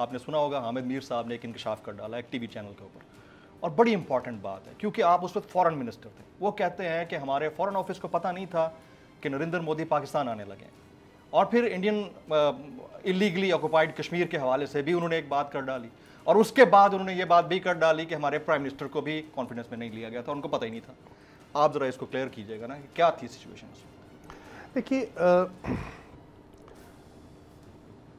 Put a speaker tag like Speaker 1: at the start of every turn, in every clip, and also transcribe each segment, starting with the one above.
Speaker 1: آپ نے سنا ہوگا حامد میر صاحب نے ایک انکشاف کر ڈالا ایک ٹی وی چینل کے اوپر, اور بڑی امپورٹنٹ بات ہے کیونکہ آپ اس وقت فورن منسٹر تھے. وہ کہتے ہیں کہ ہمارے فورن آفس کو پتہ نہیں تھا کہ نریندر مودی پاکستان آنے لگے ہیں. اور پھر انڈین اللیگلی آکوپائڈ کشمیر کے حوالے سے بھی انہوں نے ایک بات کر ڈالی, اور اس کے بعد انہوں نے یہ بات بھی کر ڈالی کہ ہمارے پرائم منسٹر کو بھی کانفیڈنس میں نہیں لیا گیا تھا, ان کو پتہ ہی نہیں تھا. آپ ذرا اس کو کلیئر کیجیے گا نا کہ کیا تھی سچویشن.
Speaker 2: دیکھیے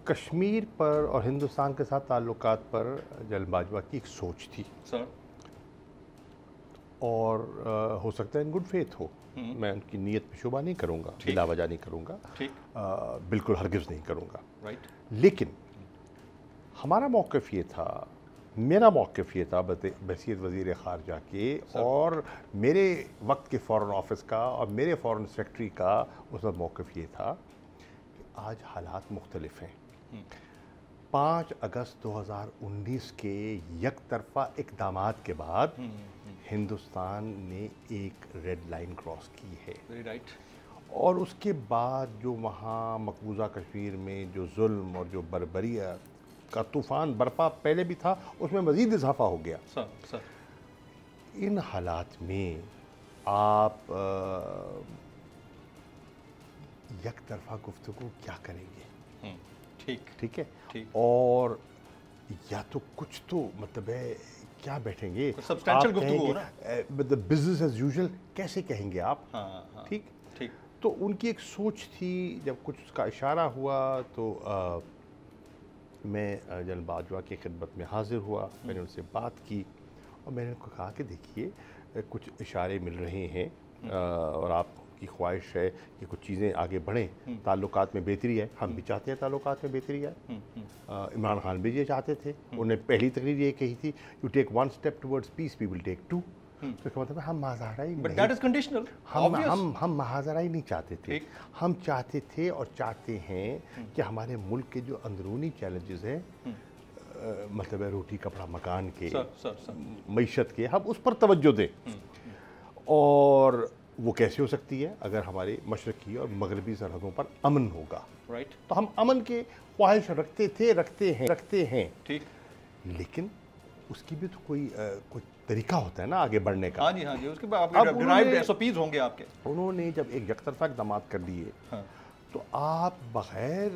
Speaker 2: کشمیر پر اور ہندوستان کے ساتھ تعلقات پر جنرل باجوہ کی ایک سوچ تھی
Speaker 1: سر,
Speaker 2: اور ہو سکتا ہے ان گڈ فیتھ ہو, میں ان کی نیت پہ شبہ نہیں کروں گا, بلا وجہ نہیں کروں گا, بالکل ہرگز نہیں کروں گا. لیکن ہمارا موقف یہ تھا, میرا موقف یہ تھا بحیثیت وزیر خارجہ کے اور میرے وقت کے فورن آفس کا اور میرے فورن سیکرٹری کا اس وقت موقف یہ تھا کہ آج حالات مختلف ہیں. 5 اگست 2019 کے یک طرفہ اقدامات کے بعد ہندوستان نے ایک ریڈ لائن کراس کی ہے, اور اس کے بعد جو وہاں مقبوضہ کشمیر میں جو ظلم اور جو بربریت کا طوفان برپا پہلے بھی تھا, اس میں مزید اضافہ ہو گیا. ان حالات میں آپ یک طرفہ گفتگو کیا کریں گے؟ ٹھیک ہے, اور یا تو کچھ تو مطلب ہے کیا بیٹھیں گے
Speaker 1: سبسٹینشل گفتگو ہو نا,
Speaker 2: بزنس ایز یوزول کیسے کہیں گے آپ؟ ٹھیک. تو ان کی ایک سوچ تھی. جب کچھ اس کا اشارہ ہوا تو میں جنرل باجوہ کی خدمت میں حاضر ہوا, میں نے ان سے بات کی اور میں نے ان کو کہا کہ دیکھیے کچھ اشارے مل رہے ہیں اور آپ کی خواہش ہے کہ کچھ چیزیں آگے بڑھیں, تعلقات میں بہتری ہے, ہم بھی چاہتے ہیں تعلقات میں بہتری ہے, عمران خان بھی یہ چاہتے تھے. انہوں نے پہلی تقریر یہ کہی تھی, you take 1 step towards peace, we will take 2. تو اس کا مطلب ہے ہم مہاظرہ ہی نہیں, ہم مہاظرہ ہی نہیں چاہتے تھے. ہم چاہتے تھے اور چاہتے ہیں کہ ہمارے ملک کے جو اندرونی چیلنجز ہیں, مطلب ہے روٹی کپڑا مکان کے, معیشت کے, ہم اس پر توجہ دیں. اور وہ کیسے ہو سکتی ہے اگر ہمارے مشرقی اور مغربی سرحدوں پر امن ہوگا. تو ہم امن کے خواہش رکھتے ہیں, لیکن اس کی بھی تو کوئی طریقہ ہوتا ہے نا آگے بڑھنے کا.
Speaker 1: ہاں جی, اس کے بعد آپ کے ڈرائیو ایس او پیز ہوں گے آپ کے.
Speaker 2: انہوں نے جب ایک یک طرفہ اقدامات کر لیے تو آپ بغیر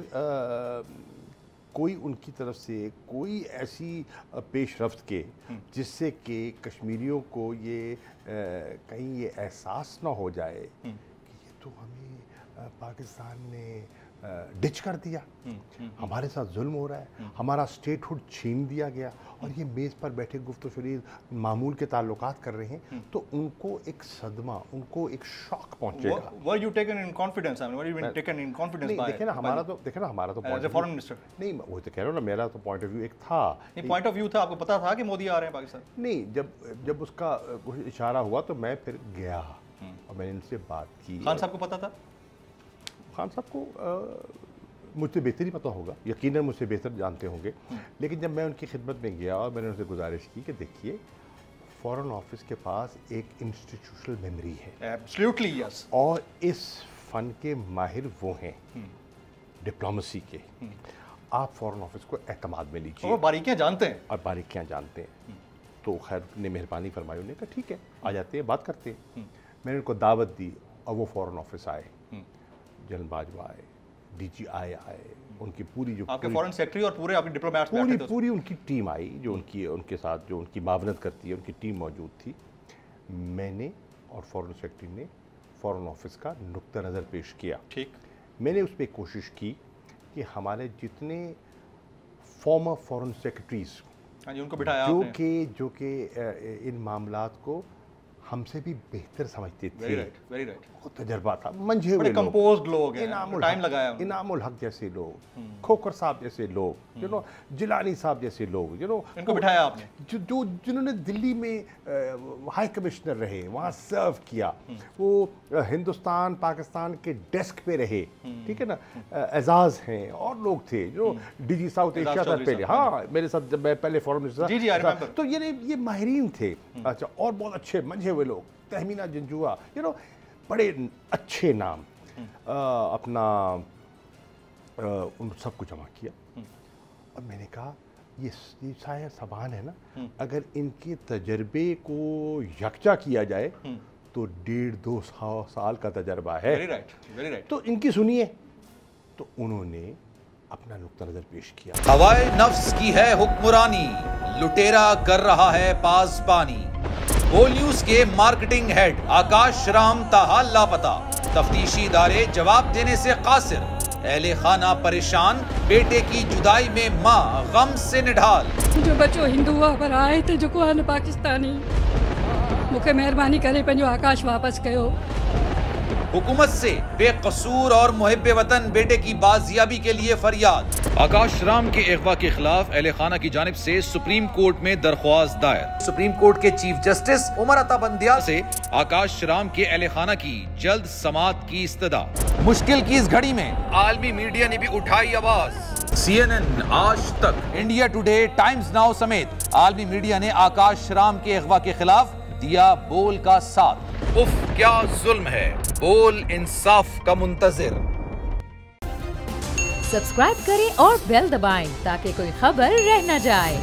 Speaker 2: کوئی ان کی طرف سے کوئی ایسی پیش رفت کے جس سے کہ کشمیریوں کو یہ کہیں یہ احساس نہ ہو جائے کہ یہ تو ہمیں پاکستان نے ڈچ کر دیا, ہمارے ساتھ ظلم ہو رہا ہے, ہمارا اسٹیٹ ہوڈ چھین دیا گیا, اور یہ میز پر بیٹھے گفت و شنید معمول کے تعلقات کر رہے ہیں, تو ان کو ایک صدمہ, ان کو ایک شاک پہنچے گا.
Speaker 1: Were you taken in confidence? I mean, were you been taken in confidence by?
Speaker 2: دیکھیں نا ہمارا تو
Speaker 1: as a foreign minister.
Speaker 2: نہیں, وہ تو کہہ رہا ہوں نا, میرا تو پوائنٹ آف ویو ایک تھا.
Speaker 1: نہیں, پوائنٹ آف ویو تھا, آپ کو پتا تھا کہ مودی آ رہے ہیں پاکستان؟
Speaker 2: نہیں, جب اس کا اشارہ ہوا تو میں پھر گیا اور میں نے ان سے بات کی.
Speaker 1: خان صاحب کو پتا تھا؟
Speaker 2: خان صاحب کو مجھ سے بہتر ہی پتہ ہوگا, یقیناً مجھ سے بہتر جانتے ہوں گے. لیکن جب میں ان کی خدمت میں گیا اور میں نے ان سے گزارش کی کہ دیکھیے فورن آفس کے پاس ایک انسٹیٹیوشنل میموری ہے,
Speaker 1: ایبسلیوٹلی یس,
Speaker 2: اور اس فن کے ماہر وہ ہیں ڈپلومیسی کے. آپ فورن آفس کو اعتماد میں لیجیے,
Speaker 1: وہ باریکیاں جانتے ہیں,
Speaker 2: اور باریکیاں جانتے ہیں. تو خیر نے مہربانی فرمائی, انہوں نے کہا ٹھیک ہے آ جاتے ہیں, بات کرتے ہیں. میں نے ان کو دعوت دی اور وہ فورن آفس آئے, جنرل باجوہ آئے, ڈی جی آئے, ان کی پوری جو
Speaker 1: آپ کے فورن سیکرٹری اور پورے آپ کے ڈپلومیٹس بیٹھے تھے,
Speaker 2: پوری ان کی ٹیم آئی جو ان کے ساتھ جو ان کی معاونت کرتی ہے, ان کی ٹیم موجود تھی. میں نے اور فورن سیکرٹری نے فورن آفس کا نقطہ نظر پیش کیا. میں نے اس پہ کوشش کی کہ ہمارے جتنے فارمر فورن سیکرٹریز
Speaker 1: ان کو بٹھایا
Speaker 2: جو کہ ان معاملات کو ہم سے بھی بہتر سمجھتے تھے, وہ تجربہ تھا, منجھے ہوئے
Speaker 1: لوگ,
Speaker 2: انعام الحق جیسے لوگ, کھوکر صاحب جیسے لوگ, جیلانی صاحب جیسے لوگ,
Speaker 1: ان کو بٹھایا آپ نے,
Speaker 2: جنہوں نے دلی میں ہائی کمشنر رہے, وہاں سرو کیا, وہ ہندوستان پاکستان کے ڈیسک پہ رہے, ٹھیک ہے نا. اعزاز ہیں اور لوگ تھے جو ڈی جی ساؤتھ ایشیا تھا پہلے, ہاں میرے ساتھ جب میں پہلے فورن منسٹر, تو یہ ماہرین تھے. اچھا, اور بہت اچھے منجھے ہوئے لوگ, تہمینہ جنجوعہ, بڑے اچھے نام. اپنا ان سب کو جمع کیا اور میں نے کہا یہ سایہ سبان ہے نا, اگر ان کے تجربے کو یکجا کیا جائے تو 1.5-2 سال کا تجربہ ہے. تو ان کی سنیے. تو انہوں نے اپنا نقطہ نظر پیش کیا.
Speaker 3: ہوائے نفس کی ہے حکمرانی, لٹیرا کر رہا ہے پاسبانی. بول نیوز کے مارکیٹنگ ہیڈ آکاش رام تاحال لاپتہ, تفتیشی ادارے جواب دینے سے قاصر. اہل خانہ پریشان, بیٹے کی جدائی میں ماں غم سے نڈھال.
Speaker 4: جو بچو ہندو پر آئے تھے جو کو پاکستانی, مجھے مہربانی کرے پنجو آکاش واپس کیو.
Speaker 3: حکومت سے بے قصور اور محب وطن بیٹے کی بازیابی کے لیے فریاد. آکاش رام کے اغوا کے خلاف اہل خانہ کی جانب سے سپریم کورٹ میں درخواست دائر. سپریم کورٹ کے چیف جسٹس عمر عطا بندیال سے آکاش رام کے اہل خانہ کی جلد سماعت کی استدعا. مشکل کی اس گھڑی میں عالمی میڈیا نے بھی اٹھائی آواز. CNN, آج تک, انڈیا ٹوڈے, ٹائمز ناؤ سمیت عالمی میڈیا نے آکاش رام کے اغوا کے خلاف دیا بول کا ساتھ. اف کیا ظلم ہے, بول انصاف کا منتظر.
Speaker 5: سبسکرائب کریں اور بیل دبائیں تاکہ کوئی خبر رہ نہ جائے.